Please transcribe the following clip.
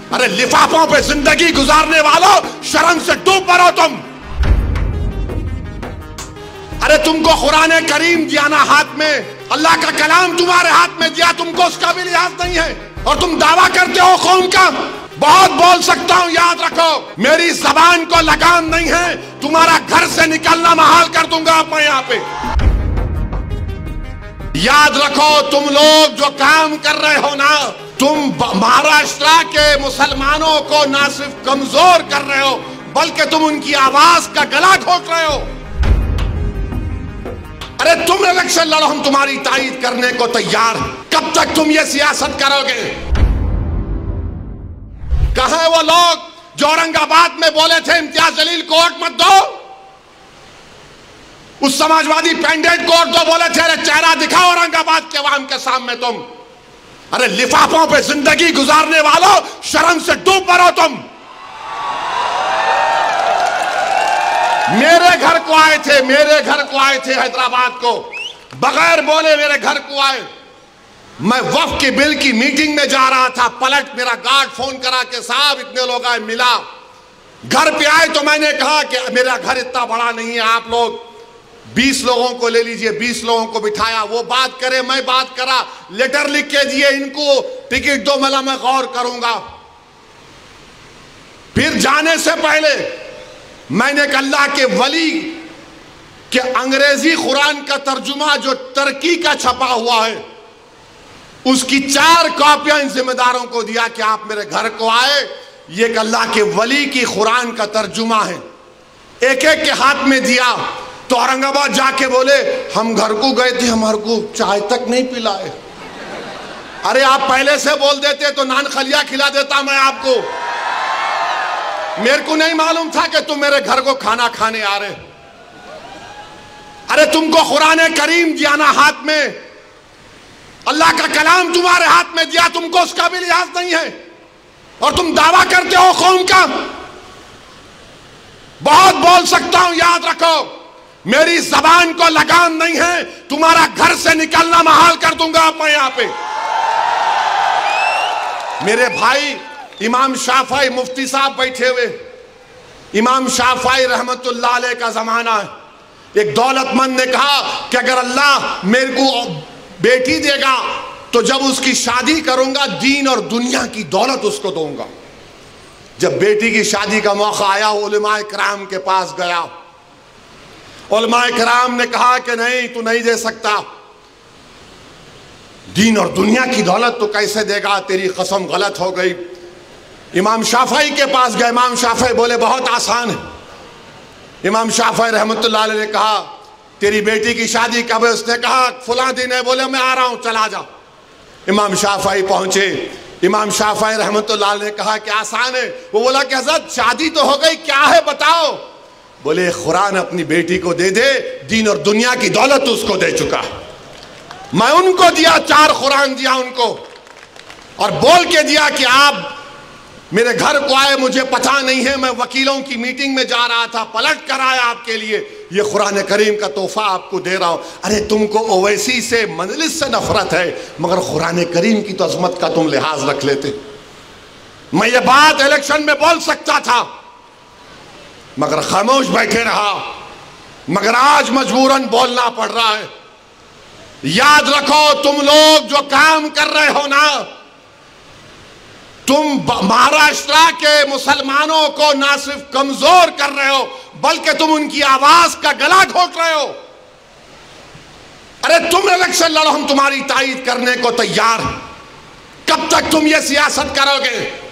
अरे लिफाफों पे जिंदगी गुजारने वालों, शर्म से डूब मरो तुम। अरे तुमको कुरान करीम दिया ना हाथ में, अल्लाह का कलाम तुम्हारे हाथ में दिया, तुमको उसका भी लिहाज नहीं है और तुम दावा करते हो कौम का। बहुत बोल सकता हूं, याद रखो मेरी जबान को लगाम नहीं है, तुम्हारा घर से निकलना महाल कर दूंगा मैं यहां पे। याद रखो तुम लोग जो काम कर रहे हो ना, तुम महाराष्ट्र के मुसलमानों को ना सिर्फ कमजोर कर रहे हो बल्कि तुम उनकी आवाज का गला घोट रहे हो। अरे तुम इलेक्शन लड़ो, हम तुम्हारी तायीद करने को तैयार हैं। कब तक तुम ये सियासत करोगे? कहां है वो लोग जो औरंगाबाद में बोले थे इम्तियाज जलील को वोट मत दो? उस समाजवादी पैंडेट को वोट दो बोले थे। अरे चेहरा दिखाओ औरंगाबाद के अवाम के सामने तुम। अरे लिफाफों पे जिंदगी गुजारने वालों, शर्म से डूब मरो तुम। मेरे घर को आए थे, मेरे घर को आए थे हैदराबाद को, बगैर बोले मेरे घर को आए। मैं वक्फ के बिल की मीटिंग में जा रहा था, पलट मेरा गार्ड फोन करा के साहब इतने लोग आए, मिला। घर पे आए तो मैंने कहा कि मेरा घर इतना बड़ा नहीं है, आप लोग 20 लोगों को ले लीजिए। 20 लोगों को बिठाया, वो बात करे, मैं बात करा, लेटर लिख के दिए, इनको टिकट दो, मला मैं गौर करूंगा। फिर जाने से पहले मैंने एक अल्लाह के वली के अंग्रेजी कुरान का तर्जुमा जो तुर्की का छपा हुआ है, उसकी 4 कॉपियां इन जिम्मेदारों को दिया कि आप मेरे घर को आए, ये एक अल्लाह के वली की कुरान का तर्जुमा है। एक एक के हाथ में दिया तो औरंगाबाद जाके बोले हम घर को गए थे, हमारे को चाय तक नहीं पिलाए। अरे आप पहले से बोल देते तो नान खलिया खिला देता मैं आपको। मेरे को नहीं मालूम था कि तुम मेरे घर को खाना खाने आ रहे। अरे तुमको कुरान करीम दिया ना हाथ में, अल्लाह का कलाम तुम्हारे हाथ में दिया, तुमको उसका भी लिहाज नहीं है और तुम दावा करते हो कौम का। बहुत बोल सकता हूं, याद रखो मेरी जबान को लगाम नहीं है, तुम्हारा घर से निकलना महाल कर दूंगा मैं यहां पे। मेरे भाई इमाम शाफई मुफ्ती साहब बैठे हुए, इमाम शाफई रहमतुल्लाह अलैह का जमाना है। एक दौलतमंद ने कहा कि अगर अल्लाह मेरे को बेटी देगा तो जब उसकी शादी करूंगा दीन और दुनिया की दौलत उसको दूंगा। जब बेटी की शादी का मौका आया, उलमाए किराम के पास गया। उलमाए किराम ने कहा कि नहीं, तू नहीं दे सकता, दीन और दुनिया की दौलत तो कैसे देगा, तेरी कसम गलत हो गई। इमाम शाफई के पास गए, इमाम शाफई बोले बहुत आसान है। इमाम शाफई रहमतुल्लाह अलैह ने कहा तेरी बेटी की शादी कब है? उसने कहा फुला दिन है। बोले मैं आ रहा हूं, चला जा। इमाम शाफई पहुंचे, इमाम शाफई रहमतुल्लाह अलैह ने कहा कि आसान है। वो बोला कि हज़रत शादी तो हो गई, क्या है बताओ? बोले कुरान अपनी बेटी को दे दे, दीन और दुनिया की दौलत उसको दे चुका। मैं उनको दिया, 4 कुरान दिया उनको और बोल के दिया कि आप मेरे घर को आए, मुझे पता नहीं है, मैं वकीलों की मीटिंग में जा रहा था, पलट कर आया आपके लिए, ये कुरान करीम का तोहफा आपको दे रहा हूं। अरे तुमको ओवैसी से, मजलिस से नफरत है, मगर कुरान करीम की तो अजमत का तुम लिहाज रख लेते। मैं ये बात इलेक्शन में बोल सकता था मगर खामोश बैठे रहा, मगर आज मजबूरन बोलना पड़ रहा है। याद रखो तुम लोग जो काम कर रहे हो ना, तुम महाराष्ट्र के मुसलमानों को ना सिर्फ कमजोर कर रहे हो बल्कि तुम उनकी आवाज का गला घोट रहे हो। अरे तुम इलेक्शन लड़ो, हम तुम्हारी तायीद करने को तैयार हैं। कब तक तुम ये सियासत करोगे?